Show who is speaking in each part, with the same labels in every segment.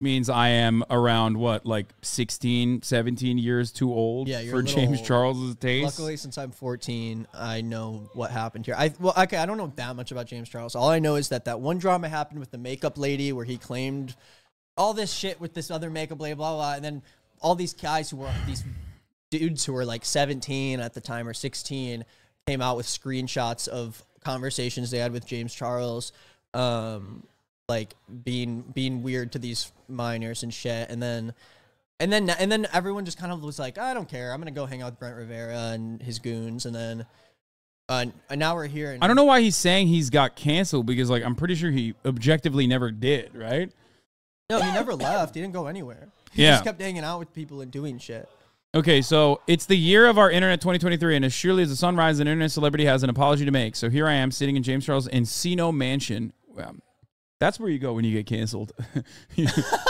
Speaker 1: means I am around, what, like 16, 17 years too old for James Charles's taste?
Speaker 2: Luckily, since I'm 14, I know what happened here. I don't know that much about James Charles. All I know is that one drama happened with the makeup lady where he claimed all this shit with this other makeup lady, blah, blah, blah, and then all these guys who were, these dudes who were like 17 at the time or 16 came out with screenshots of conversations they had with James Charles, like being weird to these minors and shit, and then everyone just kind of was like, I don't care, I'm gonna go hang out with Brent Rivera and his goons, and then now we're here. And
Speaker 1: I don't know why he's saying he's got canceled, because like I'm pretty sure he objectively never did, right?
Speaker 2: No, he never left. He didn't go anywhere. He just kept hanging out with people and doing shit.
Speaker 1: Okay, so it's the year of our internet 2023, and as surely as the sun rises, an internet celebrity has an apology to make. So here I am sitting in James Charles' Encino mansion. That's where you go when you get canceled.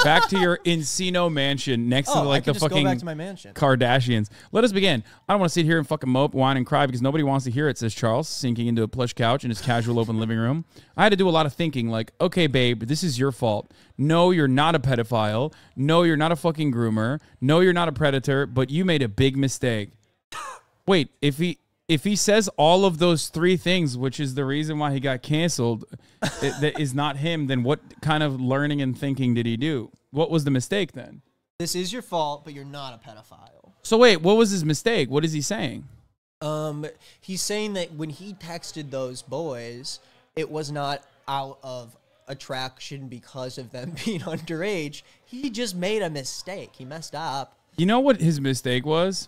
Speaker 1: Back to your Encino mansion next to like the fucking
Speaker 2: go back to my mansion.
Speaker 1: Kardashians. Let us begin. I don't want to sit here and fucking mope, whine, and cry because nobody wants to hear it, says Charles, sinking into a plush couch in his casual open living room. I had to do a lot of thinking like, okay, babe, this is your fault. No, you're not a pedophile. No, you're not a fucking groomer. No, you're not a predator, but you made a big mistake. Wait, if he says all of those three things, which is the reason why he got canceled, that is not him, then what kind of learning and thinking did he do? What was the mistake then?
Speaker 2: This is your fault, but you're not a pedophile.
Speaker 1: So wait, what was his mistake? What is he saying?
Speaker 2: He's saying that when he texted those boys, it was not out of attraction because of them being underage. He just made a mistake. He messed up. You
Speaker 1: know what his mistake was?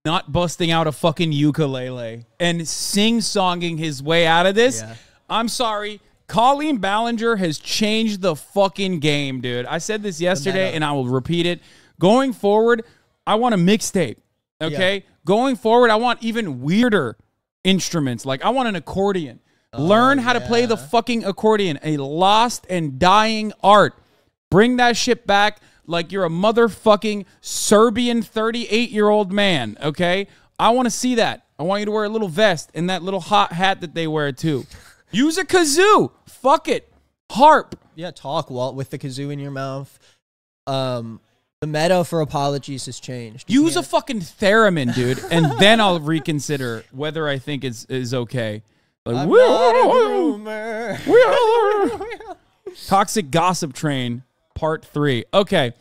Speaker 1: Not busting out a fucking ukulele and sing-songing his way out of this. Yeah. I'm sorry. Colleen Ballinger has changed the fucking game, dude. I said this yesterday, and I will repeat it. Going forward, I want a mixtape, okay? Yeah. Going forward, I want even weirder instruments. Like, I want an accordion. Learn how to play the fucking accordion, a lost and dying art. Bring that shit back. Like you're a motherfucking Serbian 38-year-old man, okay? I want to see that. I want you to wear a little vest and that little hot hat that they wear too. Use a kazoo. Fuck it. Harp.
Speaker 2: Yeah, talk, Walt, with the kazoo in your mouth. The meta for apologies has changed.
Speaker 1: Use a fucking theremin, dude, and then I'll reconsider whether I think is okay. Like,
Speaker 2: I'm not a groomer.
Speaker 1: Toxic Gossip Train. Part 3. Okay.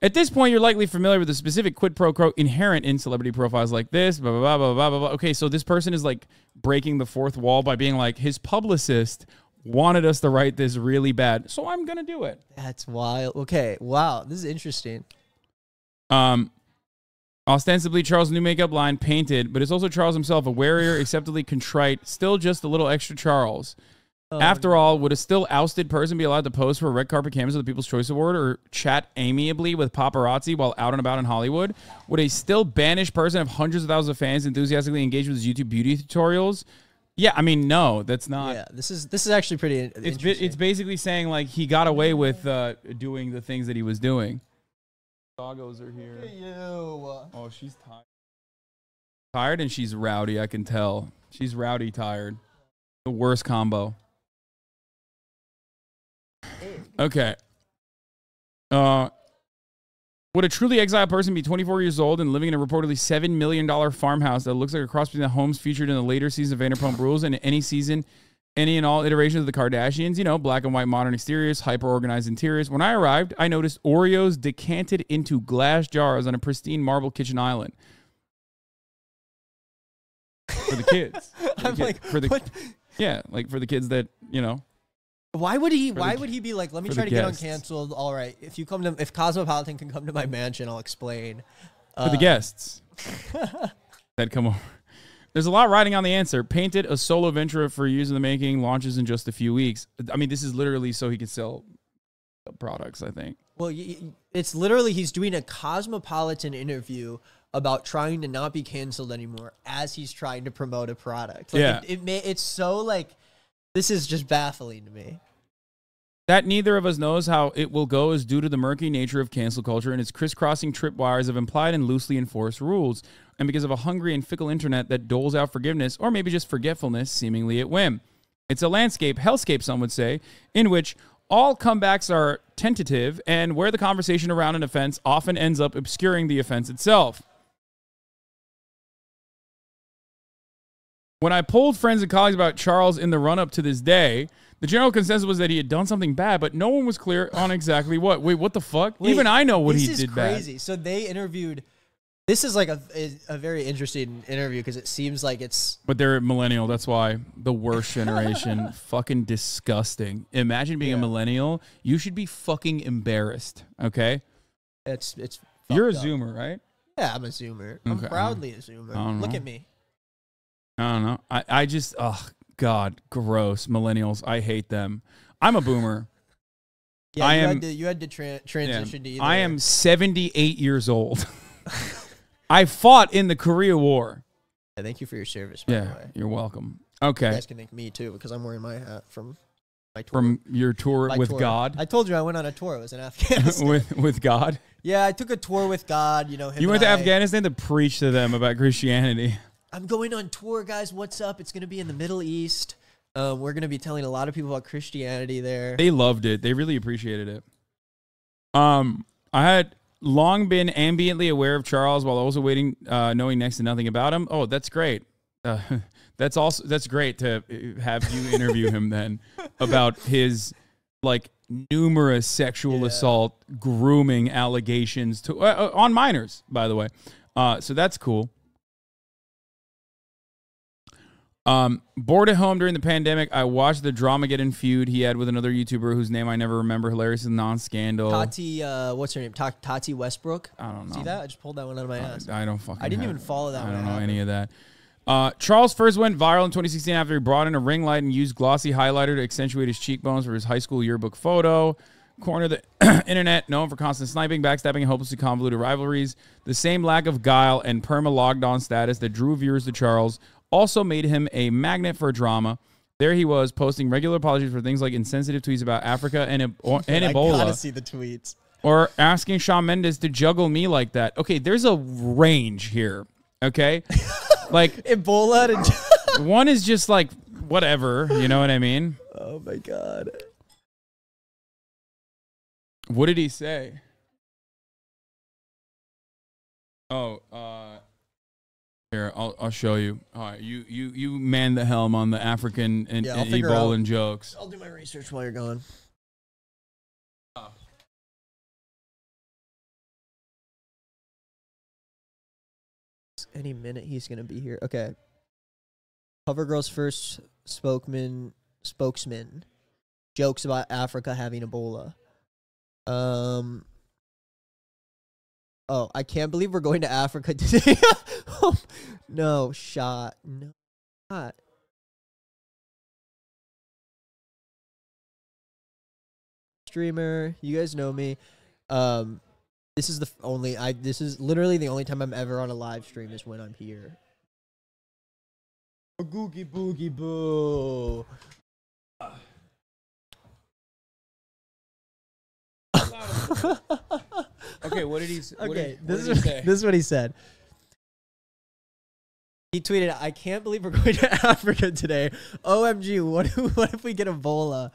Speaker 1: At this point, you're likely familiar with the specific quid pro quo inherent in celebrity profiles like this. Blah, blah, blah, blah, blah, blah, blah. Okay, so this person is like breaking the fourth wall by being like, his publicist wanted us to write this really bad, so I'm going to do it.
Speaker 2: That's wild. Okay, wow. This is interesting.
Speaker 1: Ostensibly, Charles' new makeup line painted, but it's also Charles himself, a warier, acceptably contrite, still just a little extra Charles. After all, would a still ousted person be allowed to pose for a red carpet canvas of the People's Choice Award or chat amiably with paparazzi while out and about in Hollywood? Would a still banished person have hundreds of thousands of fans enthusiastically engaged with his YouTube beauty tutorials? Yeah, I mean, no, that's not.
Speaker 2: Yeah, this is actually pretty interesting.
Speaker 1: It's basically saying like he got away with doing the things that he was doing. Doggos are here. Oh, she's tired. Tired and she's rowdy. I can tell. She's rowdy tired. The worst combo. Okay. Would a truly exiled person be 24 years old and living in a reportedly $7 million farmhouse that looks like a cross between the homes featured in the later season of Vanderpump Rules and any season, any and all iterations of the Kardashians? You know, black and white modern exteriors, hyper-organized interiors. When I arrived, I noticed Oreos decanted into glass jars on a pristine marble kitchen island. For the kids. Yeah, like for the kids that, you know.
Speaker 2: Why would he be like, let me try to get uncanceled? All right, if Cosmopolitan can come to my mansion, I'll explain.
Speaker 1: For the guests that come over. There's a lot riding on the answer. Painted a solo venture for years in the making, launches in just a few weeks. I mean, this is literally so he can sell products, I think.
Speaker 2: Well, it's literally he's doing a Cosmopolitan interview about trying to not be canceled anymore as he's trying to promote a product. Like,
Speaker 1: yeah.
Speaker 2: It's so like, this is just baffling to me.
Speaker 1: That neither of us knows how it will go is due to the murky nature of cancel culture and its crisscrossing tripwires of implied and loosely enforced rules, and because of a hungry and fickle internet that doles out forgiveness or maybe just forgetfulness seemingly at whim. It's a landscape, hellscape some would say, in which All comebacks are tentative, and where the conversation around an offense often ends up obscuring the offense itself. When I polled friends and colleagues about Charles in the run-up to this day, the general consensus was that he had done something bad, but no one was clear on exactly what. Wait, what the fuck?
Speaker 2: Wait,
Speaker 1: even I know what he did bad.
Speaker 2: This is crazy. So they interviewed... This is like a very interesting interview because it seems like it's...
Speaker 1: But they're millennial. That's why. The worst generation. Fucking disgusting. Imagine being a millennial. You should be fucking embarrassed, okay?
Speaker 2: It's
Speaker 1: You're a
Speaker 2: up.
Speaker 1: Zoomer, right?
Speaker 2: Yeah, I'm a Zoomer. I'm proudly a Zoomer. Look at me.
Speaker 1: I don't know. I just... Oh, God. Gross. Millennials. I hate them. I'm a boomer.
Speaker 2: Yeah, you had to transition to either.
Speaker 1: I am 78 years old. I fought in the Korea War.
Speaker 2: Yeah, thank you for your service, by the way.
Speaker 1: You're welcome. Okay.
Speaker 2: You guys can thank me, too, because I'm wearing my hat from my tour.
Speaker 1: From your tour with God?
Speaker 2: I told you I went on a tour. It was in Afghanistan.
Speaker 1: with God?
Speaker 2: Yeah, I took a tour with God. You know,
Speaker 1: you went to Afghanistan to preach to them about Christianity.
Speaker 2: I'm going on tour, guys. What's up? It's going to be in the Middle East. We're going to be telling a lot of people about Christianity there.
Speaker 1: They loved it. They really appreciated it. I had... long been ambiently aware of Charles while also waiting, knowing next to nothing about him. Oh, that's great. That's great to have you interview him then about his like numerous sexual assault, grooming allegations to on minors, by the way. So that's cool. Bored at home during the pandemic, I watched the Dramageddon feud he had with another YouTuber whose name I never remember. Hilarious and non-scandal.
Speaker 2: Tati, what's her name? Tati Westbrook.
Speaker 1: I don't know.
Speaker 2: See that? I just pulled that one out of my ass.
Speaker 1: I don't fucking.
Speaker 2: I didn't even follow that.
Speaker 1: I don't know any of that. Charles first went viral in 2016 after he brought in a ring light and used glossy highlighter to accentuate his cheekbones for his high school yearbook photo. Corner the internet, known for constant sniping, backstabbing, and hopelessly convoluted rivalries. The same lack of guile and perma-logged-on status that drew viewers to Charles also made him a magnet for drama. There he was, posting regular apologies for things like insensitive tweets about Africa and Ebola.
Speaker 2: I gotta see the tweets.
Speaker 1: Or asking Shawn Mendes to juggle me like that. Okay, there's a range here, okay? Like
Speaker 2: Ebola.
Speaker 1: One is just like, whatever, you know what I mean?
Speaker 2: Oh, my God.
Speaker 1: What did he say? Oh, here, I'll show you. All right, you man the helm on the African and Ebola jokes.
Speaker 2: I'll do my research while you're gone. Any minute he's gonna be here. Okay. CoverGirl's first spokesman jokes about Africa having Ebola. Oh, I can't believe we're going to Africa today. No shot. No shot. Streamer, you guys know me. This is this is literally the only time I'm ever on a live stream is when I'm here. Googie boogie boo.
Speaker 1: Okay, what did he say?
Speaker 2: This is what he said. He tweeted, "I can't believe we're going to Africa today. OMG, what if we get Ebola?"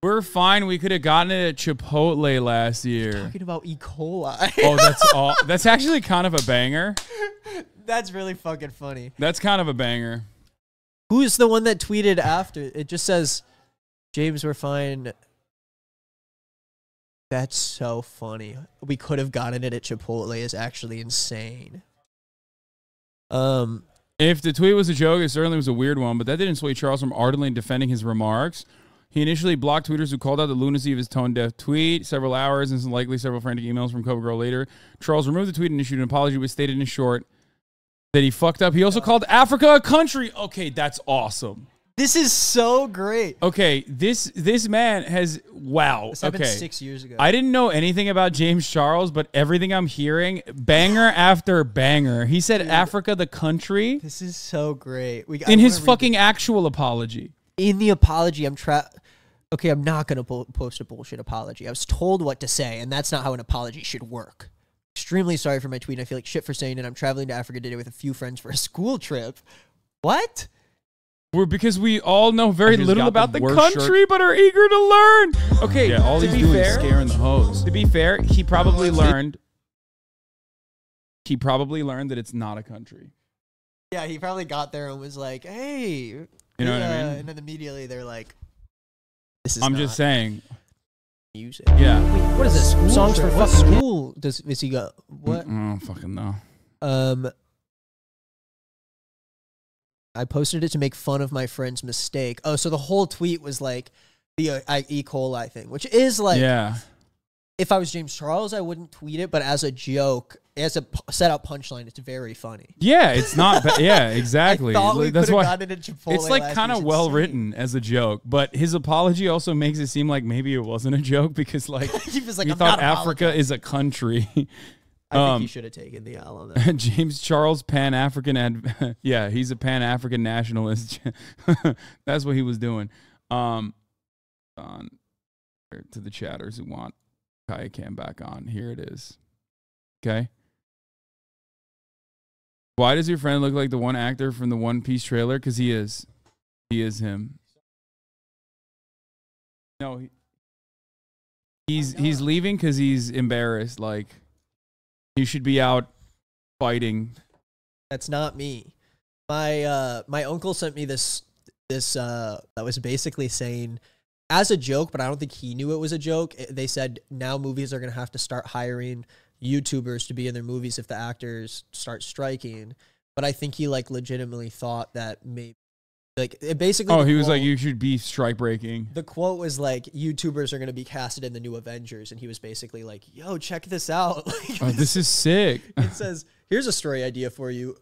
Speaker 1: We're fine. We could have gotten it at Chipotle last year.
Speaker 2: Talking about E. coli.
Speaker 1: Oh, that's actually kind of a banger.
Speaker 2: That's really fucking funny.
Speaker 1: That's kind of a banger.
Speaker 2: Who's the one that tweeted after? It just says, "James, we're fine." That's so funny. We could have gotten it at Chipotle is actually insane.
Speaker 1: If the tweet was a joke, it certainly was a weird one, but that didn't sway Charles from ardently defending his remarks. He initially blocked tweeters who called out the lunacy of his tone-deaf tweet. Several hours and likely several frantic emails from CoverGirl later. Charles removed the tweet and issued an apology, which stated in short that he fucked up. He also called Africa a country. Okay, that's awesome.
Speaker 2: This is so great.
Speaker 1: Okay, this man has... Wow.
Speaker 2: This happened 6 years ago.
Speaker 1: I didn't know anything about James Charles, but everything I'm hearing, banger after banger. He said Africa the country.
Speaker 2: This is so great.
Speaker 1: In his fucking actual apology.
Speaker 2: In the apology, okay, I'm not going to post a bullshit apology. I was told what to say, and that's not how an apology should work. Extremely sorry for my tweet. I feel like shit for saying it. I'm traveling to Africa today with a few friends for a school trip. What?
Speaker 1: Because we all know very little about the country,
Speaker 3: shirt.
Speaker 1: but are eager to learn. Okay,
Speaker 3: Yeah, all
Speaker 1: to
Speaker 3: he's
Speaker 1: be
Speaker 3: doing
Speaker 1: fair,
Speaker 3: is scaring the hoes.
Speaker 1: To be fair, he probably learned. He probably learned that it's not a country.
Speaker 2: Yeah, he probably got there and was like, "Hey,"
Speaker 1: you know what I mean?
Speaker 2: And then immediately they're like, "This is."
Speaker 1: I'm just saying.
Speaker 2: Music.
Speaker 1: Yeah.
Speaker 2: Wait, what is this?
Speaker 4: School
Speaker 2: Songs for
Speaker 4: trip?
Speaker 2: fucking
Speaker 4: What
Speaker 2: school? Is he go? What?
Speaker 1: I don't fucking know.
Speaker 2: I posted it to make fun of my friend's mistake. Oh, so the whole tweet was like the E. coli thing, which is like,
Speaker 1: Yeah.
Speaker 2: if I was James Charles, I wouldn't tweet it, but as a joke, as a set out punchline, it's very funny.
Speaker 1: Yeah, it's not. Yeah, exactly.
Speaker 2: I thought we
Speaker 1: That's
Speaker 2: could
Speaker 1: why
Speaker 2: have gotten it at Chipotle.
Speaker 1: it's like kind of well written as a joke, but his apology also makes it seem like maybe it wasn't a joke because like
Speaker 2: he was like,
Speaker 1: he
Speaker 2: "I'm
Speaker 1: thought
Speaker 2: not
Speaker 1: Africa is a country.
Speaker 2: I think he should have taken the L on that.
Speaker 1: James Charles Pan-African yeah, he's a Pan-African nationalist. That's what he was doing. On to the chatters who want Kaya Cam back on. Here it is. Okay. Why does your friend look like the one actor from the One Piece trailer? Because he is. He is him. No, he's leaving because he's embarrassed. Like, he should be out fighting.
Speaker 2: That's not me. My uncle sent me this that was basically saying, as a joke, but I don't think he knew it was a joke. They said now movies are going to have to start hiring YouTubers to be in their movies if the actors start striking. But I think he like legitimately thought that maybe like it basically.
Speaker 1: Oh, he was like, you should be strike breaking.
Speaker 2: The quote was like, YouTubers are going to be casted in the new Avengers, and he was basically like, "Yo, check this out." Like,
Speaker 1: Oh, this is sick.
Speaker 2: it says, "Here's a story idea for you."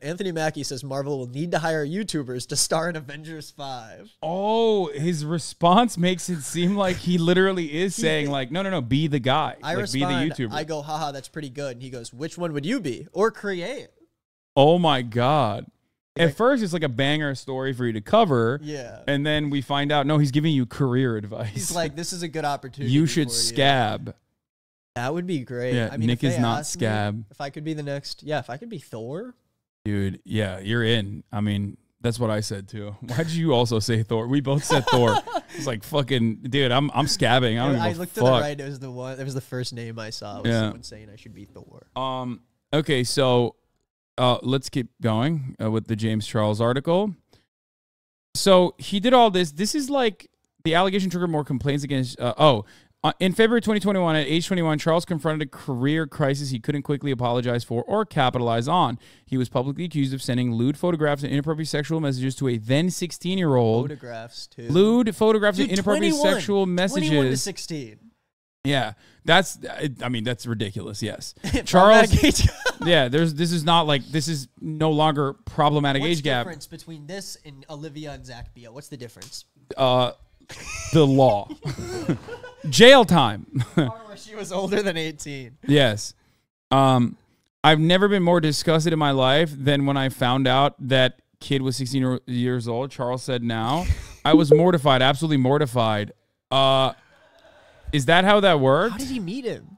Speaker 2: Anthony Mackie says Marvel will need to hire YouTubers to star in Avengers 5.
Speaker 1: Oh, his response makes it seem like he literally is saying like, no, be the guy.
Speaker 2: I
Speaker 1: like,
Speaker 2: respond,
Speaker 1: be the YouTuber.
Speaker 2: I go, haha, that's pretty good. And he goes, which one would you be? Or create.
Speaker 1: Oh my God. At first, it's like a banger story for you to cover.
Speaker 2: Yeah.
Speaker 1: And then we find out, no, he's giving you career advice.
Speaker 2: He's like, this is a good opportunity.
Speaker 1: You should
Speaker 2: for
Speaker 1: scab.
Speaker 2: That would be great.
Speaker 1: Yeah,
Speaker 2: I mean,
Speaker 1: Nick
Speaker 2: if
Speaker 1: is
Speaker 2: they
Speaker 1: not
Speaker 2: asked
Speaker 1: scab.
Speaker 2: me if I could be the next, if I could be Thor.
Speaker 1: Dude, yeah, you're in. I mean, that's what I said too. Why did you also say Thor? We both said Thor. It's like fucking, dude. I'm scabbing. I
Speaker 2: looked to the right. It was the one. It was the first name I saw. It was someone saying I should be Thor.
Speaker 1: Okay, so let's keep going with the James Charles article. So he did all this. This is like the allegation triggered more complaints against. In February 2021, at age 21, Charles confronted a career crisis he couldn't quickly apologize for or capitalize on. He was publicly accused of sending lewd photographs and inappropriate sexual messages to a then 16-year-old.
Speaker 2: Photographs, too.
Speaker 1: Lewd photographs and
Speaker 2: Dude,
Speaker 1: inappropriate
Speaker 2: 21,
Speaker 1: sexual messages.
Speaker 2: 21 to 16.
Speaker 1: Yeah, that's ridiculous. Yes, Charles. Yeah, this is not like, this is no longer problematic age gap.
Speaker 2: What's the difference between this and Olivia and Zach Beale? What's the difference?
Speaker 1: The law. Jail time.
Speaker 2: Where she was older than 18.
Speaker 1: Yes. I've never been more disgusted in my life than when I found out that kid was 16 years old. Charles said now. I was mortified, absolutely mortified. Is that how that worked?
Speaker 2: How did he meet him?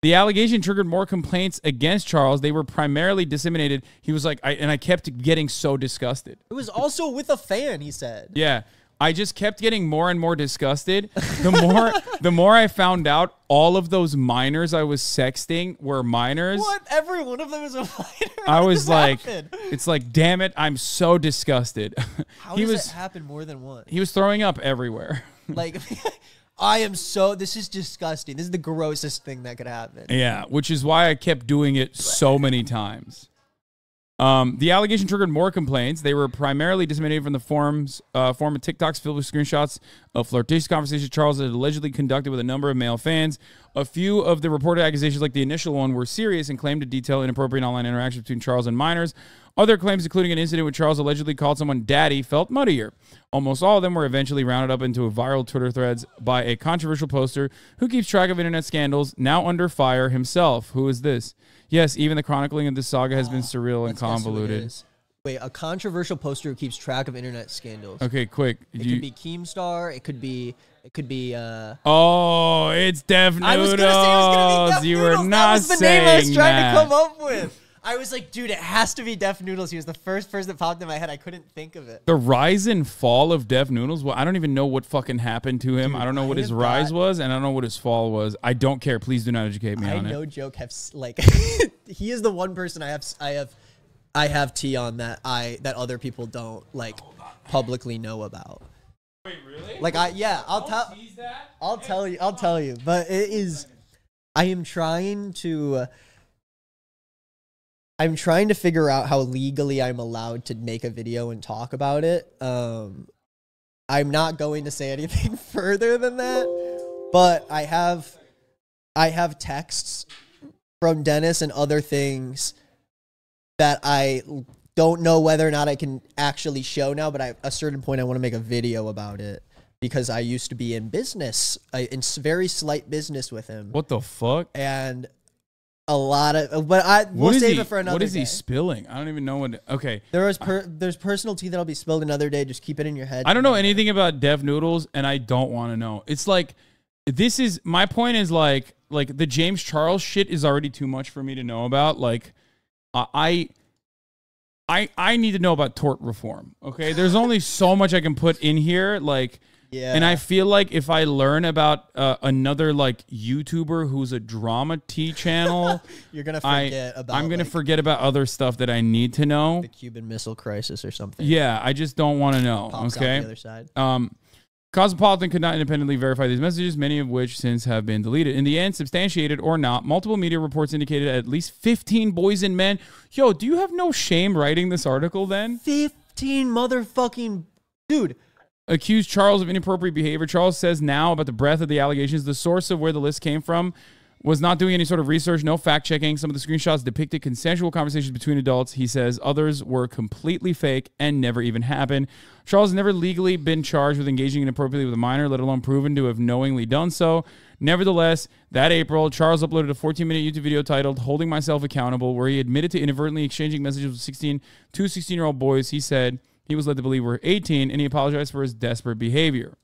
Speaker 1: The allegation triggered more complaints against Charles. They were primarily disseminated. He was like, I kept getting so disgusted.
Speaker 2: It was also with a fan, he said.
Speaker 1: Yeah. I just kept getting more and more disgusted. The more I found out all of those minors I was sexting were minors.
Speaker 2: What? Every one of them is a minor?
Speaker 1: I was like, it's like, damn it, I'm so disgusted.
Speaker 2: How does it happen more than once?
Speaker 1: He was throwing up everywhere.
Speaker 2: Like, this is disgusting. This is the grossest thing that could happen.
Speaker 1: Yeah, which is why I kept doing it so many times. The allegation triggered more complaints. They were primarily disseminated from the form of TikToks filled with screenshots of flirtatious conversations Charles had allegedly conducted with a number of male fans. A few of the reported accusations, like the initial one, were serious and claimed to detail inappropriate online interactions between Charles and minors. Other claims, including an incident where Charles allegedly called someone daddy, felt muddier. Almost all of them were eventually rounded up into viral Twitter threads by a controversial poster who keeps track of internet scandals, now under fire himself. Who is this? Yes, even the chronicling of this saga has been surreal and convoluted.
Speaker 2: Wait, a controversial poster who keeps track of internet scandals.
Speaker 1: Okay, quick.
Speaker 2: It could be Keemstar. It could be.
Speaker 1: Oh, it's Def Noodles.
Speaker 2: I was gonna say it was gonna be Def
Speaker 1: You
Speaker 2: Noodles.
Speaker 1: were not
Speaker 2: that was the
Speaker 1: saying
Speaker 2: name I was trying
Speaker 1: that.
Speaker 2: to come up with. I was like, dude, it has to be Def Noodles. He was the first person that popped in my head. I couldn't think of it.
Speaker 1: The rise and fall of Def Noodles. Well, I don't even know what fucking happened to him. Dude, I don't know what his rise was, and I don't know what his fall was. I don't care. Please do not educate me on it.
Speaker 2: I no joke have like he is the one person I have tea on that other people don't like publicly know about.
Speaker 1: Wait, really?
Speaker 2: Like I'll tell you. But it is. I'm trying to figure out how legally I'm allowed to make a video and talk about it. I'm not going to say anything further than that, but I have texts from Dennis and other things that I don't know whether or not I can actually show now, but at a certain point I want to make a video about it because I used to be in business, in very slight business with him.
Speaker 1: What the fuck?
Speaker 2: And a lot of, but we'll save it for another day.
Speaker 1: What is he spilling? I don't even know what. Okay.
Speaker 2: There's personal tea that'll be spilled another day. Just keep it in your head.
Speaker 1: I don't know anything about Def Noodles, and I don't want to know. It's like, my point is like the James Charles shit is already too much for me to know about. Like, I need to know about tort reform. Okay. There's only so much I can put in here. Like, yeah. And I feel like if I learn about another like YouTuber who's a drama tea channel,
Speaker 2: you're gonna forget about.
Speaker 1: I'm gonna forget about other stuff that I need to know.
Speaker 2: The Cuban Missile Crisis or something.
Speaker 1: Yeah, I just don't want to know.
Speaker 2: Pops
Speaker 1: okay.
Speaker 2: Out the other side.
Speaker 1: Cosmopolitan could not independently verify these messages, many of which since have been deleted. In the end, substantiated or not, multiple media reports indicated at least 15 boys and men. Yo, do you have no shame writing this article then?
Speaker 2: 15 motherfucking dude.
Speaker 1: Accused Charles of inappropriate behavior. Charles says now about the breadth of the allegations. The source of where the list came from was not doing any sort of research, no fact-checking. Some of the screenshots depicted consensual conversations between adults. He says others were completely fake and never even happened. Charles has never legally been charged with engaging inappropriately with a minor, let alone proven to have knowingly done so. Nevertheless, that April, Charles uploaded a 14-minute YouTube video titled Holding Myself Accountable, where he admitted to inadvertently exchanging messages with two 16-year-old boys he said he was led to believe were 18, and he apologized for his desperate behavior.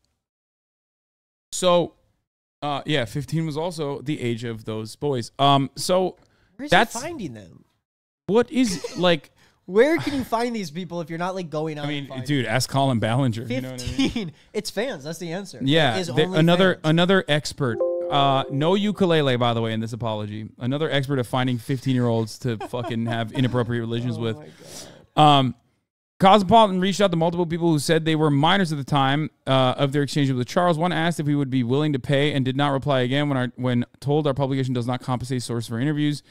Speaker 1: So, 15 was also the age of those boys. So
Speaker 2: where's he finding them?
Speaker 1: What is like?
Speaker 2: Where can you find these people if you're not like going out?
Speaker 1: I mean, dude, ask Colin Ballinger.
Speaker 2: 15.
Speaker 1: You know what I mean?
Speaker 2: It's fans. That's the answer.
Speaker 1: Yeah, another expert. No ukulele, by the way, in this apology. Another expert of finding 15-year-olds to fucking have inappropriate relations with.
Speaker 2: My God.
Speaker 1: Cosmopolitan reached out to multiple people who said they were minors at the time of their exchange with Charles. One asked if he would be willing to pay and did not reply again when told our publication does not compensate source for interviews.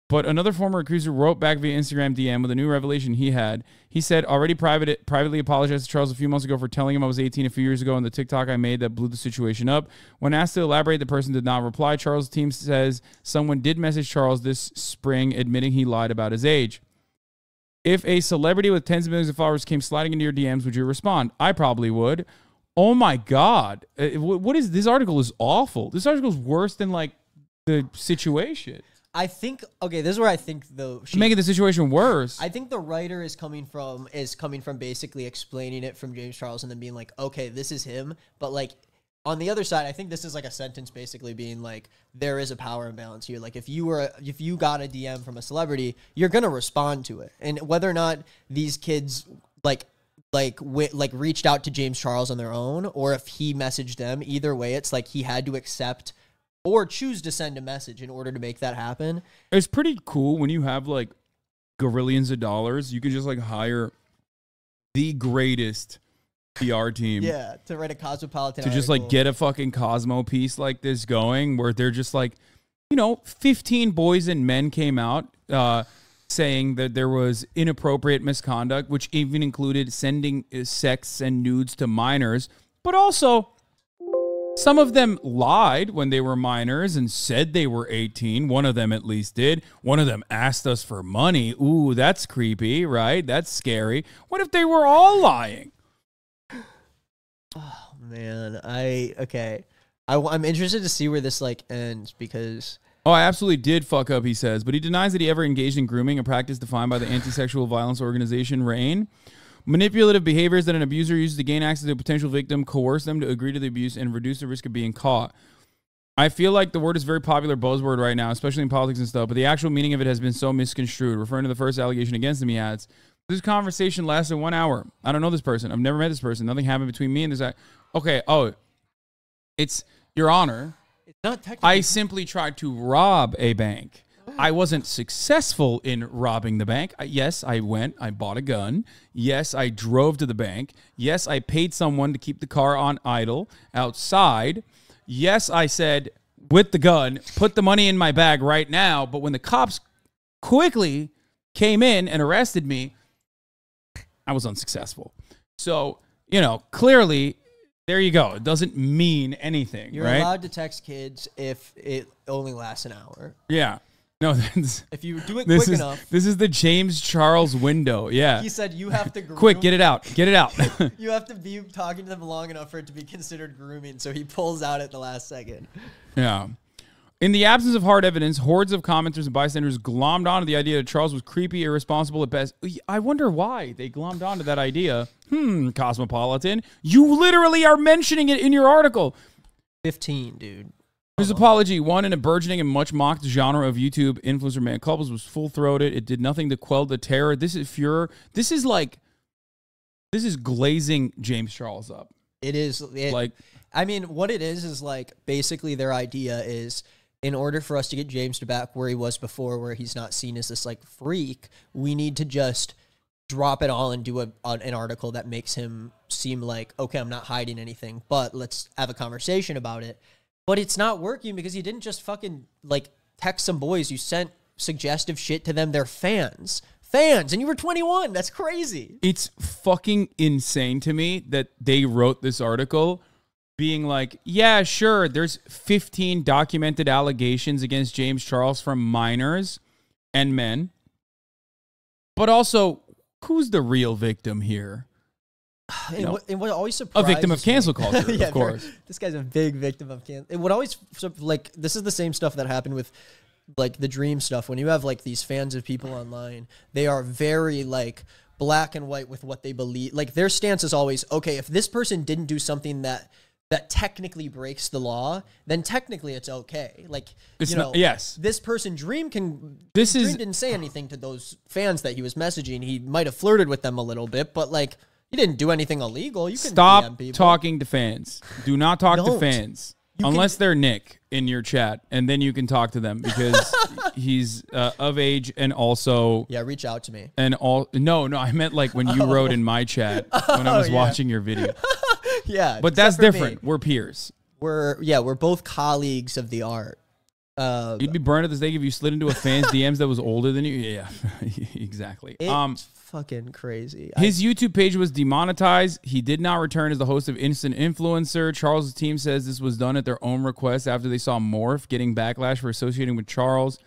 Speaker 1: But another former accuser wrote back via Instagram DM with a new revelation he had. He said, already privately apologized to Charles a few months ago for telling him I was 18 a few years ago in the TikTok I made that blew the situation up. When asked to elaborate, the person did not reply. Charles' team says someone did message Charles this spring admitting he lied about his age. If a celebrity with tens of millions of followers came sliding into your DMs, would you respond? I probably would. Oh my God. What is this article is awful. This article is worse than like the situation.
Speaker 2: I think, okay, this is where I think though.
Speaker 1: Making the situation worse.
Speaker 2: I think the writer is coming from basically explaining it from James Charles and then being like, okay, this is him. But like on the other side, I think this is like a sentence basically being like, there is a power imbalance here. Like if you got a DM from a celebrity, you're going to respond to it. And whether or not these kids like reached out to James Charles on their own, or if he messaged them, either way, it's like he had to accept or choose to send a message in order to make that happen.
Speaker 1: It's pretty cool when you have like gorillions of dollars. You can just like hire the greatest PR team.
Speaker 2: Yeah, to write a Cosmopolitan
Speaker 1: to just
Speaker 2: article.
Speaker 1: like get a fucking Cosmo piece like this going where they're just like, 15 boys and men came out saying that there was inappropriate misconduct, which even included sending sex and nudes to minors, but also some of them lied when they were minors and said they were 18. One of them at least did. One of them asked us for money. Ooh, that's creepy, right? That's scary. What if they were all lying?
Speaker 2: Oh, man. I'm interested to see where this like ends because...
Speaker 1: Oh, I absolutely did fuck up, he says. But he denies that he ever engaged in grooming, a practice defined by the anti-sexual violence organization RAIN. Manipulative behaviors that an abuser uses to gain access to a potential victim, coerce them to agree to the abuse, and reduce the risk of being caught. I feel like the word is a very popular buzzword right now, especially in politics and stuff, but the actual meaning of it has been so misconstrued. Referring to the first allegation against him, he adds, this conversation lasted 1 hour. I don't know this person. I've never met this person. Nothing happened between me and this guy. Okay, it's Your Honor.
Speaker 2: It's not technically.
Speaker 1: I simply tried to rob a bank. I wasn't successful in robbing the bank. Yes, I went. I bought a gun. Yes, I drove to the bank. Yes, I paid someone to keep the car on idle outside. Yes, I said, with the gun, put the money in my bag right now. But when the cops quickly came in and arrested me, I was unsuccessful. So, clearly, there you go. It doesn't mean anything,
Speaker 2: You're
Speaker 1: right?
Speaker 2: allowed to text kids if it only lasts an hour.
Speaker 1: Yeah. No,
Speaker 2: if you do it quick enough.
Speaker 1: This is the James Charles window. Yeah.
Speaker 2: He said you have to groom.
Speaker 1: Quick, get it out. Get it out.
Speaker 2: You have to be talking to them long enough for it to be considered grooming, so he pulls out at the last second.
Speaker 1: Yeah. In the absence of hard evidence, hordes of commenters and bystanders glommed onto the idea that Charles was creepy, irresponsible at best. I wonder why they glommed onto that idea. Cosmopolitan. You literally are mentioning it in your article.
Speaker 2: 15, dude.
Speaker 1: His apology, one in a burgeoning and much mocked genre of YouTube influencer man couples, was full-throated. It did nothing to quell the terror. This is furor. This is glazing James Charles up.
Speaker 2: It is. What it is like basically their idea is in order for us to get James to back where he was before, where he's not seen as this like freak, we need to just drop it all and do an article that makes him seem like, okay, I'm not hiding anything, but let's have a conversation about it. But it's not working because you didn't just fucking, text some boys. You sent suggestive shit to them. They're fans. And you were 21. That's crazy.
Speaker 1: It's fucking insane to me that they wrote this article being like, yeah, sure, there's 15 documented allegations against James Charles from minors and men. But also, who's the real victim here?
Speaker 2: And what always surprises
Speaker 1: a victim of cancel culture,
Speaker 2: yeah,
Speaker 1: of course.
Speaker 2: This guy's a big victim of cancel. And what always, this is the same stuff that happened with, the dream stuff. When you have, these fans of people online, they are very, black and white with what they believe. Their stance is always, okay, if this person didn't do something that technically breaks the law, then technically it's okay.
Speaker 1: Yes.
Speaker 2: This person, Dream didn't say anything to those fans that he was messaging. He might have flirted with them a little bit, but, you didn't do anything illegal. You can
Speaker 1: stop
Speaker 2: DM people.
Speaker 1: talking to fans. Do not talk to fans unless they're Nick in your chat, and then you can talk to them because he's of age and also
Speaker 2: reach out to me.
Speaker 1: And no, I meant when you wrote in my chat when I was watching your video.
Speaker 2: Yeah,
Speaker 1: but that's different. We're peers.
Speaker 2: We're both colleagues of the art.
Speaker 1: You'd be burned at the stake if you slid into a fan's DMs that was older than you. Yeah, exactly.
Speaker 2: It's fucking crazy.
Speaker 1: His YouTube page was demonetized. He did not return as the host of Instant Influencer. Charles' team says this was done at their own request after they saw Morph getting backlash for associating with Charles.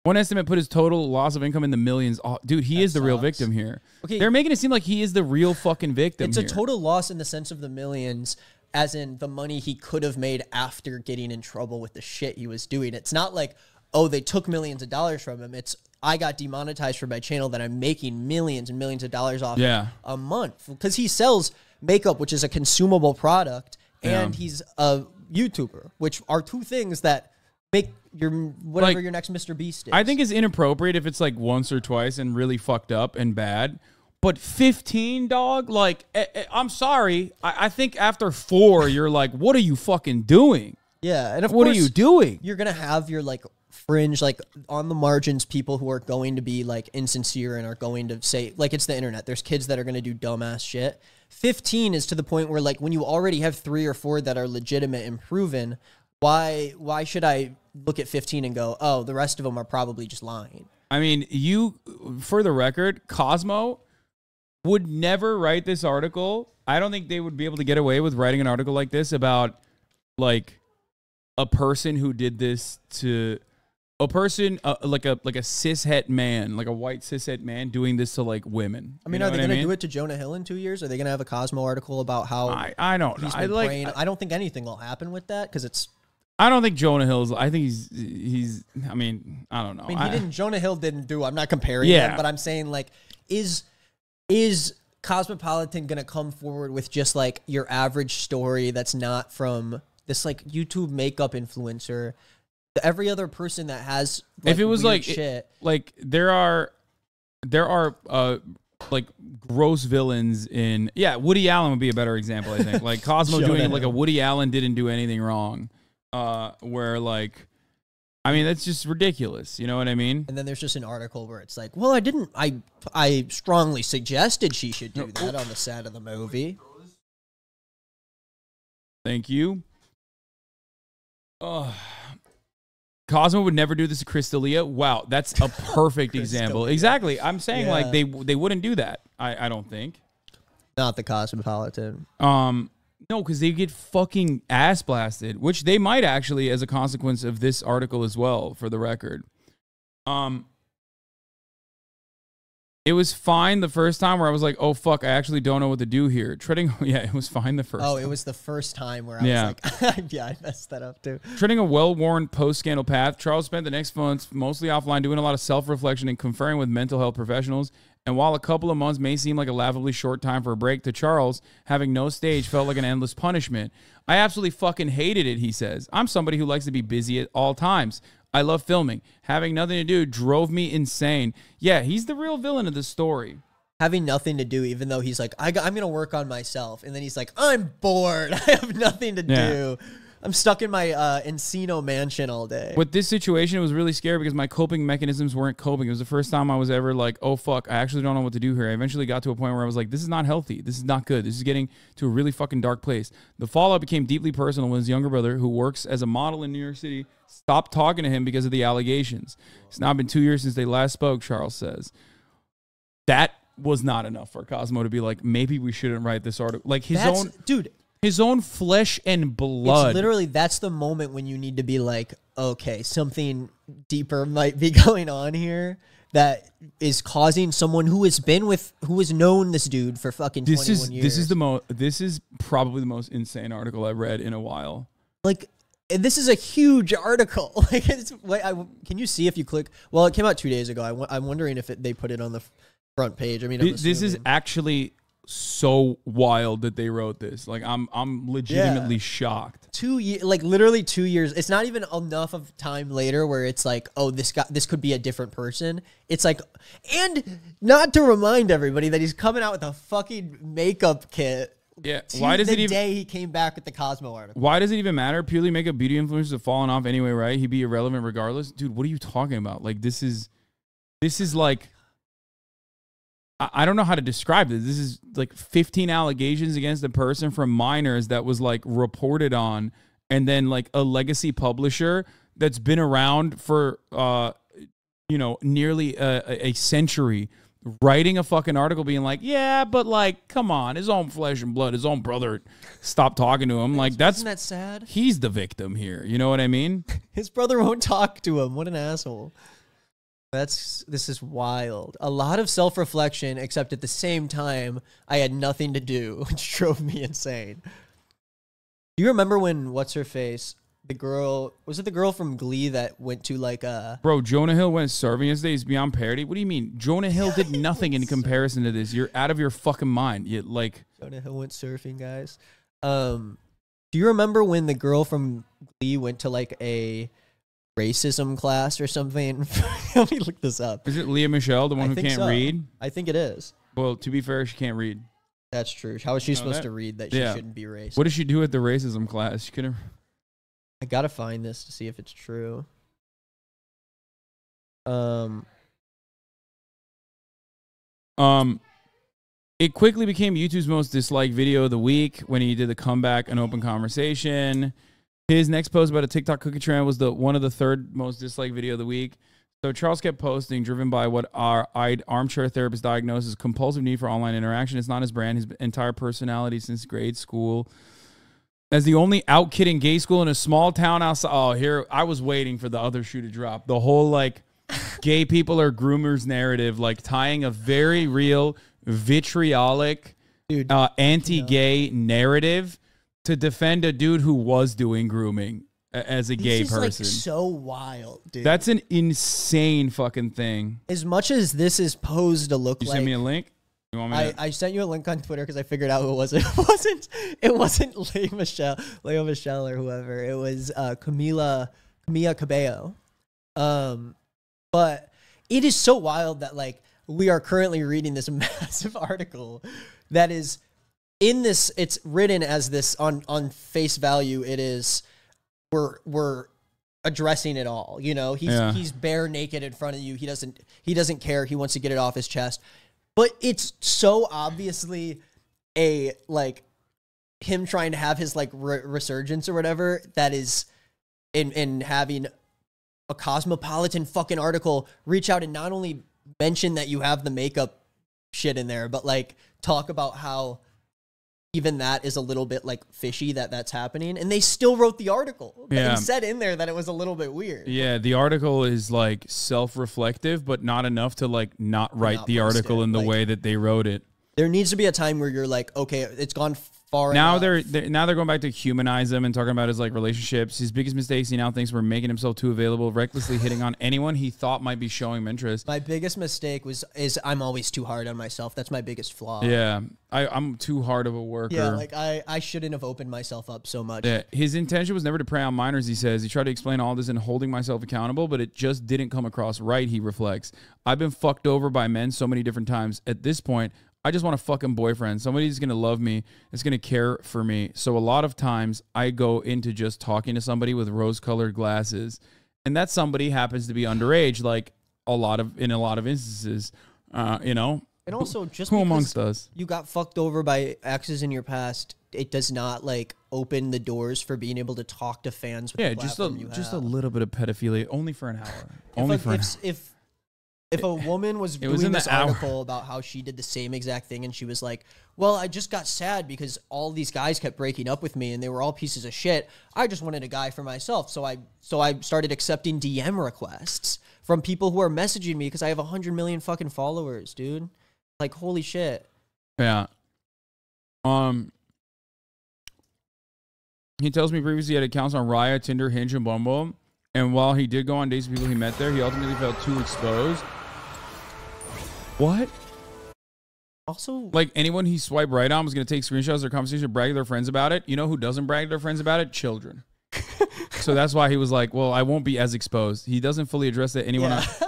Speaker 1: One estimate put his total loss of income in the millions. Oh, dude, he is the real victim here. Okay, they're making it seem like he is the real fucking victim.
Speaker 2: It's a total loss in the sense of the millions, as in the money he could have made after getting in trouble with the shit he was doing. It's not like, oh, they took millions of dollars from him. It's, I got demonetized for my channel that I'm making millions and millions of dollars off a month. Because he sells makeup, which is a consumable product, and he's a YouTuber, which are two things that make your your next Mr. Beast is.
Speaker 1: I think it's inappropriate if it's once or twice and really fucked up and bad. But 15, dog, I'm sorry. I think after 4, you're like, what are you fucking doing?
Speaker 2: Yeah, and of
Speaker 1: what
Speaker 2: course,
Speaker 1: are you doing?
Speaker 2: You're gonna have your fringe, on the margins, people who are going to be insincere and are going to say it's the internet. There's kids that are gonna do dumbass shit. 15 is to the point where when you already have 3 or 4 that are legitimate and proven, why should I look at 15 and go, oh, the rest of them are probably just lying?
Speaker 1: I mean, for the record, Cosmo would never write this article. I don't think they would be able to get away with writing an article like this about a person who did this to a person like a cishet man, like a white cishet man doing this to women.
Speaker 2: I mean, are they going to do it to Jonah Hill in 2 years? Are they going to have a Cosmo article about how
Speaker 1: I don't know.
Speaker 2: I don't think anything will happen with that because it's.
Speaker 1: I don't think Jonah Hill's. I think he's. I mean, I don't know.
Speaker 2: I mean, Jonah Hill didn't do. I'm not comparing him, but I'm saying is Cosmopolitan going to come forward with just your average story that's not from this like YouTube makeup influencer. Every other person that has like,
Speaker 1: if it was like
Speaker 2: shit,
Speaker 1: like there are like gross villains in Woody Allen would be a better example, I think. Like Cosmo doing like a Woody Allen didn't do anything wrong, where like, I mean, that's just ridiculous. You know what I mean?
Speaker 2: And then there's just an article where it's like, well, I strongly suggested she should do that on the set of the movie.
Speaker 1: Thank you. Cosmo would never do this to Crystalia. Wow, that's a perfect example. Exactly. I'm saying like they wouldn't do that. I don't think.
Speaker 2: Not the Cosmopolitan.
Speaker 1: No, because they get fucking ass blasted, which they might actually as a consequence of this article as well, for the record. It was fine the first time where I was like, oh, fuck, I actually don't know what to do here. Treading, it was fine the first time.
Speaker 2: Oh, it was the first time where I was like, I messed that up too.
Speaker 1: Treading a well-worn post-scandal path, Charles spent the next months mostly offline doing a lot of self-reflection and conferring with mental health professionals. And while a couple of months may seem like a laughably short time for a break, to Charles, having no stage felt like an endless punishment. I absolutely fucking hated it, he says. I'm somebody who likes to be busy at all times. I love filming. Having nothing to do drove me insane. Yeah, he's the real villain of the story.
Speaker 2: Having nothing to do, even though he's like, I'm going to work on myself. And then he's like, I'm bored. I have nothing to do. I'm stuck in my Encino mansion all day.
Speaker 1: With this situation, it was really scary because my coping mechanisms weren't coping. It was the first time I was ever like, oh, fuck, I actually don't know what to do here. I eventually got to a point where I was like, this is not healthy. This is not good. This is getting to a really fucking dark place. The fallout became deeply personal when his younger brother, who works as a model in New York City, stopped talking to him because of the allegations. It's now been 2 years since they last spoke, Charles says. That was not enough for Cosmo to be like, maybe we shouldn't write this article. Like his own flesh and blood.
Speaker 2: It's literally, that's the moment when you need to be like, okay, something deeper might be going on here that is causing someone who has known this dude for fucking 21 years.
Speaker 1: This is probably the most insane article I've read in a while.
Speaker 2: Like, and this is a huge article. Like, can you see if you click? Well, it came out 2 days ago. I'm wondering if they put it on the front page. I mean,
Speaker 1: this is actually so wild that they wrote this. Like, I'm legitimately shocked.
Speaker 2: 2 years, like literally 2 years. It's not even enough of time later where it's like, oh, this could be a different person. It's like, and not to remind everybody that he's coming out with a fucking makeup kit.
Speaker 1: Yeah, why does it even?
Speaker 2: The day he came back with the Cosmo article.
Speaker 1: Why does it even matter? Purely makeup beauty influencers have fallen off anyway, right? He'd be irrelevant regardless. Dude, what are you talking about? Like, this is like, I don't know how to describe this. This is like 15 allegations against a person from minors that was like reported on, and then like a legacy publisher that's been around for nearly a century, writing a fucking article being like, yeah, but like, come on, his own flesh and blood, his own brother stopped talking to him. Like, isn't
Speaker 2: that sad?
Speaker 1: He's the victim here. You know what I mean?
Speaker 2: His brother won't talk to him. What an asshole. This is wild. A lot of self-reflection, except at the same time, I had nothing to do, which drove me insane. Do you remember when, what's her face? Was it the girl from Glee that went to like a...
Speaker 1: Bro, Jonah Hill went surfing yesterday. He's beyond parody. What do you mean? Jonah Hill did nothing in comparison to this. You're out of your fucking mind.
Speaker 2: Jonah Hill went surfing, guys. Do you remember when the girl from Glee went to like a racism class or something? Let me look this up.
Speaker 1: Is it Leah Michele, the one who can't read?
Speaker 2: I think it is.
Speaker 1: Well, to be fair, she can't read.
Speaker 2: That's true. How is she supposed to read that she shouldn't be racist?
Speaker 1: What did she do at the racism class? She couldn't...
Speaker 2: I gotta find this to see if it's true.
Speaker 1: It quickly became YouTube's most disliked video of the week when he did the comeback and open conversation. His next post about a TikTok cookie trend was one of the third most disliked video of the week. So Charles kept posting, driven by what our armchair therapist diagnosed as compulsive need for online interaction. It's not his brand, his entire personality since grade school. As the only out-kidding gay school in a small town outside. Oh, here, I was waiting for the other shoe to drop. The whole, like, gay people are groomers narrative, like, tying a very real, vitriolic, anti-gay narrative to defend a dude who was doing grooming as a gay person.
Speaker 2: This is, like, so wild, dude.
Speaker 1: That's an insane fucking thing.
Speaker 2: As much as this is posed to look like...
Speaker 1: You send me a link? You want me to?
Speaker 2: I sent you a link on Twitter because I figured out who it was. It wasn't Leo Michelle or whoever. It was Camila Cabello. But it is so wild that like we are currently reading this massive article that is in this. It's written as this on face value. It is we're addressing it all. You know, he's bare naked in front of you. He doesn't care. He wants to get it off his chest. But it's so obviously a like him trying to have his like resurgence or whatever that is in having a cosmopolitan fucking article reach out and not only mention that you have the makeup shit in there, but like talk about how even that is a little bit like fishy that's happening. And they still wrote the article. Yeah. They said in there that it was a little bit weird.
Speaker 1: Yeah. The article is like self-reflective, but not enough to like not write the article in the way that they wrote it.
Speaker 2: There needs to be a time where you're like, okay, it's gone far
Speaker 1: now
Speaker 2: enough.
Speaker 1: Now they're going back to humanize him and talking about his like relationships. His biggest mistakes he now thinks were making himself too available, recklessly hitting on anyone he thought might be showing him interest.
Speaker 2: My biggest mistake is I'm always too hard on myself. That's my biggest flaw.
Speaker 1: Yeah. I'm too hard of a worker.
Speaker 2: Yeah, like I shouldn't have opened myself up so much.
Speaker 1: Yeah. His intention was never to prey on minors, he says. He tried to explain all this in holding myself accountable, but it just didn't come across right, he reflects. I've been fucked over by men so many different times. At this point, I just want a fucking boyfriend. Somebody who's going to love me, that's going to care for me. So a lot of times I go into just talking to somebody with rose-colored glasses, and that somebody happens to be underage, like in a lot of instances, you know.
Speaker 2: And also, just
Speaker 1: who amongst us?
Speaker 2: You got fucked over by exes in your past, it does not like open the doors for being able to talk to fans with the platform you have.
Speaker 1: Just a little bit of pedophilia, only for an hour.
Speaker 2: If a woman was doing this article about how she did the same exact thing and she was like, well, I just got sad because all these guys kept breaking up with me and they were all pieces of shit. I just wanted a guy for myself. So I started accepting DM requests from people who are messaging me because I have 100 million fucking followers, dude. Like, holy shit.
Speaker 1: Yeah. He tells me previously he had accounts on Raya, Tinder, Hinge, and Bumble. And while he did go on dates with people he met there, he ultimately felt too exposed. What?
Speaker 2: Also,
Speaker 1: like anyone he swiped right on was going to take screenshots of their conversation, brag to their friends about it. You know who doesn't brag to their friends about it? Children. So that's why he was like, well, I won't be as exposed. He doesn't fully address that anyone else.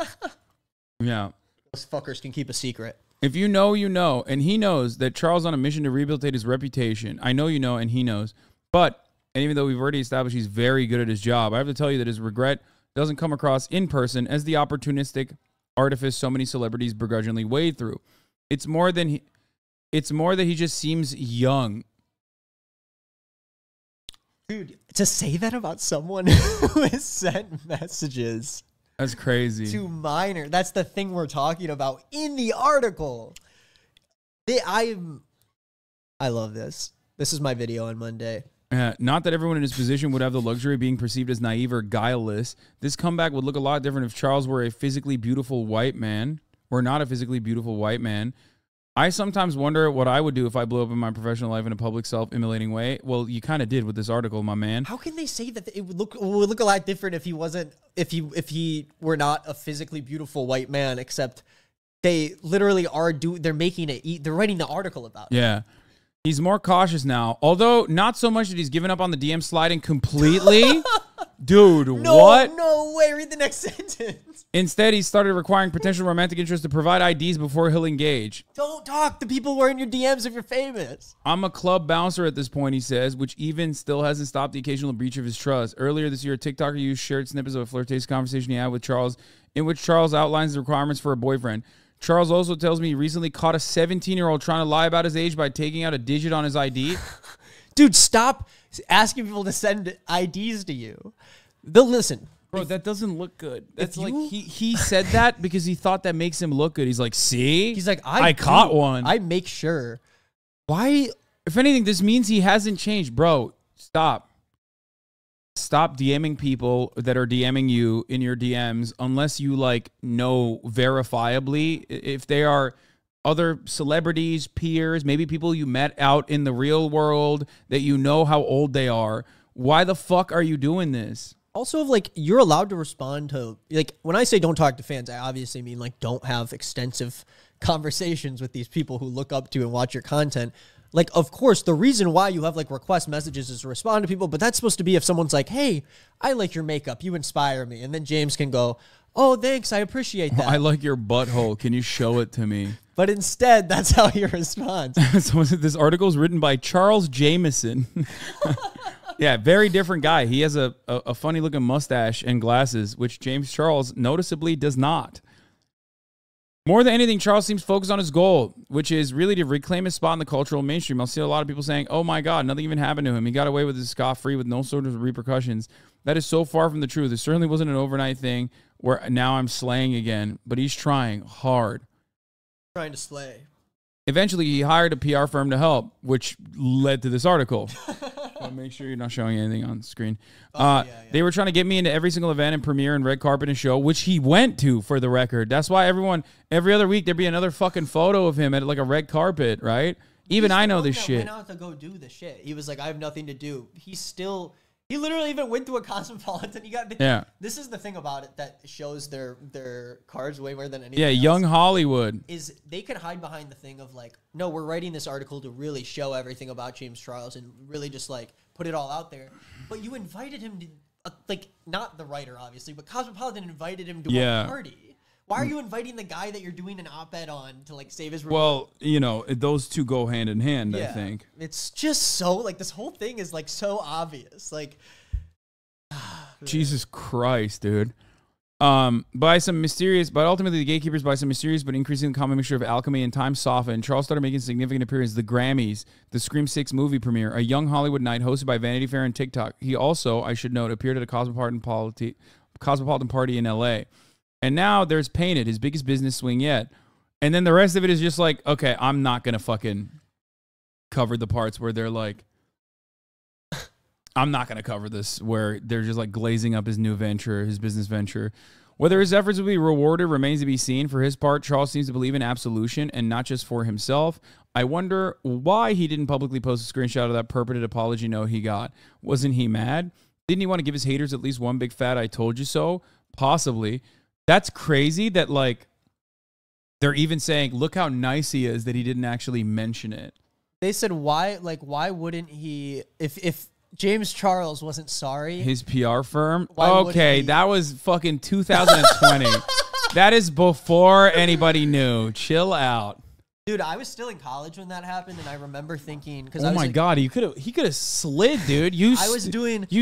Speaker 1: Yeah.
Speaker 2: Those fuckers can keep a secret.
Speaker 1: If you know, you know. And he knows that Charles on a mission to rehabilitate his reputation. I know you know, and he knows. But, and even though we've already established he's very good at his job, I have to tell you that his regret doesn't come across in person as the opportunistic artifice so many celebrities begrudgingly wade through. It's more that he just seems young.
Speaker 2: Dude, to say that about someone who has sent messages.
Speaker 1: That's crazy.
Speaker 2: To minor. That's the thing we're talking about in the article. I love this. This is my video on Monday.
Speaker 1: Not that everyone in his position would have the luxury of being perceived as naive or guileless. This comeback would look a lot different if Charles were a physically beautiful white man, or not a physically beautiful white man. I sometimes wonder what I would do if I blew up in my professional life in a public self-immolating way. Well, you kind of did with this article, my man.
Speaker 2: How can they say that it would look a lot different if he were not a physically beautiful white man? Except they literally are they're making it. They're writing the article about it.
Speaker 1: Yeah. He's more cautious now, although not so much that he's given up on the DM sliding completely. Dude, what?
Speaker 2: No way. Read the next sentence.
Speaker 1: Instead, he started requiring potential romantic interest to provide IDs before he'll engage.
Speaker 2: Don't talk to people who are in your DMs if you're famous.
Speaker 1: I'm a club bouncer at this point, he says, which even still hasn't stopped the occasional breach of his trust. Earlier this year, a TikToker used shared snippets of a flirtatious conversation he had with Charles, in which Charles outlines the requirements for a boyfriend. Charles also tells me he recently caught a 17-year-old trying to lie about his age by taking out a digit on his ID.
Speaker 2: Dude, stop asking people to send IDs to you. They'll listen.
Speaker 1: Bro, that doesn't look good. That's like he said that because he thought that makes him look good. He's like, see?
Speaker 2: He's like,
Speaker 1: I caught one.
Speaker 2: I make sure.
Speaker 1: Why? If anything, this means he hasn't changed. Bro, stop. Stop DMing people that are DMing you in your DMs unless you like know verifiably if they are other celebrities, peers, maybe people you met out in the real world that you know how old they are. Why the fuck are you doing this?
Speaker 2: Also, like, you're allowed to respond to, like, when I say don't talk to fans, I obviously mean, like, don't have extensive conversations with these people who look up to and watch your content. Like, of course, the reason why you have like request messages is to respond to people, but that's supposed to be if someone's like, hey, I like your makeup, you inspire me. And then James can go, oh, thanks, I appreciate that.
Speaker 1: I like your butthole. Can you show it to me?
Speaker 2: But instead, that's how he responds.
Speaker 1: So this article is written by Charles Jameson. Yeah, very different guy. He has a funny looking mustache and glasses, which James Charles noticeably does not. More than anything, Charles seems focused on his goal, which is really to reclaim his spot in the cultural mainstream. I'll see a lot of people saying, oh my God, nothing even happened to him. He got away with it scot-free with no sort of repercussions. That is so far from the truth. It certainly wasn't an overnight thing where now I'm slaying again, but he's trying hard.
Speaker 2: Trying to slay.
Speaker 1: Eventually, he hired a PR firm to help, which led to this article. Well, make sure you're not showing anything on screen. They were trying to get me into every single event and premiere and red carpet and show, which he went to, for the record. That's why every other week, there'd be another fucking photo of him at like a red carpet, right? Even I know this shit.
Speaker 2: He went out to go do the shit. He was like, I have nothing to do. He literally even went to a Cosmopolitan. This is the thing about it that shows their cards way more than anything else.
Speaker 1: Young Hollywood.
Speaker 2: Is they can hide behind the thing of like, no, we're writing this article to really show everything about James Charles and really just like put it all out there. But you invited him to, like, not the writer, obviously, but Cosmopolitan invited him to a party. Why are you inviting the guy that you're doing an op-ed on to like save his report?
Speaker 1: Well, you know, those two go hand in hand, I think.
Speaker 2: It's just so, like, this whole thing is like so obvious. Like,
Speaker 1: Jesus Christ, dude. But ultimately the gatekeepers, by some mysterious but increasingly common mixture of alchemy and time, softened. Charles started making significant appearances, the Grammys, the Scream 6 movie premiere, a Young Hollywood night hosted by Vanity Fair and TikTok. He also, I should note, appeared at a Cosmopolitan party in LA. And now there's Painted, his biggest business swing yet. And then the rest of it is just like, okay, I'm not going to fucking cover the parts where they're like, I'm not going to cover this, where they're just like glazing up his new venture, his business venture. Whether his efforts will be rewarded remains to be seen. For his part, Charles seems to believe in absolution and not just for himself. I wonder why he didn't publicly post a screenshot of that purported apology note he got. Wasn't he mad? Didn't he want to give his haters at least one big fat I told you so? Possibly. That's crazy that, like, they're even saying, look how nice he is that he didn't actually mention it.
Speaker 2: They said, why wouldn't he, if James Charles wasn't sorry?
Speaker 1: His PR firm? Okay, that was fucking 2020. That is before anybody knew. Chill out.
Speaker 2: Dude, I was still in college when that happened, and I remember thinking, because
Speaker 1: oh my God, he could have slid, dude. You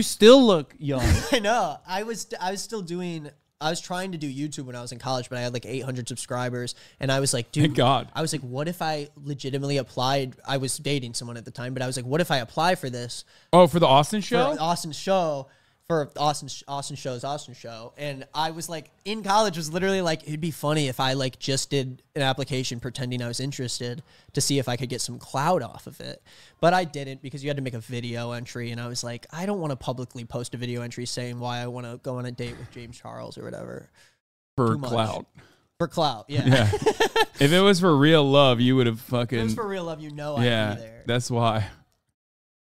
Speaker 1: still look young.
Speaker 2: I know. I was trying to do YouTube when I was in college, but I had like 800 subscribers, and I was like, dude,
Speaker 1: thank God.
Speaker 2: I was like, what if I legitimately applied? I was dating someone at the time, but I was like, what if I apply for this?
Speaker 1: Oh, for the Austin show?
Speaker 2: For Austin show. For Austin show. And I was like, in college, was literally like, it'd be funny if I like just did an application pretending I was interested to see if I could get some clout off of it. But I didn't, because you had to make a video entry. And I was like, I don't want to publicly post a video entry saying why I want to go on a date with James Charles or whatever.
Speaker 1: For clout.
Speaker 2: For clout, yeah.
Speaker 1: If it was for real love, you would have fucking...
Speaker 2: If it was for real love, you know I'd be there.
Speaker 1: That's why.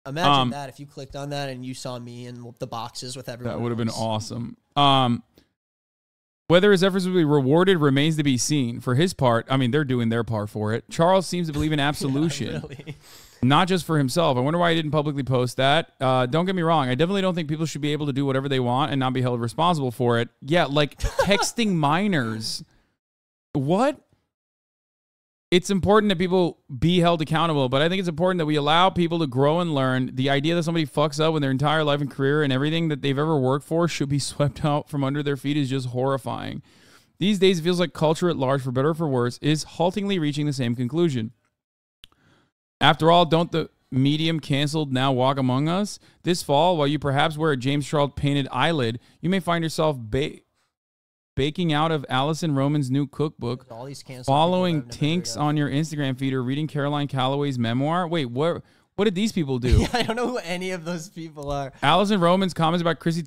Speaker 2: Imagine that if you clicked on that and you saw me in the boxes with everyone.
Speaker 1: That would have been awesome. Whether his efforts will be rewarded remains to be seen. For his part, I mean, they're doing their part for it. Charles seems to believe in absolution,
Speaker 2: really.
Speaker 1: Not just for himself. I wonder why he didn't publicly post that. Don't get me wrong. I definitely don't think people should be able to do whatever they want and not be held responsible for it. Yeah, like texting minors. What? It's important that people be held accountable, but I think it's important that we allow people to grow and learn. The idea that somebody fucks up with their entire life and career and everything that they've ever worked for should be swept out from under their feet is just horrifying. These days, it feels like culture at large, for better or for worse, is haltingly reaching the same conclusion. After all, don't the medium canceled now walk among us? This fall, while you perhaps wear a James Charles painted eyelid, you may find yourself baking out of Allison Roman's new cookbook, following Tinks on your Instagram feed, or reading Caroline Calloway's memoir. Wait, what did these people do?
Speaker 2: I don't know who any of those people are.
Speaker 1: Allison Roman's comments about Chrissy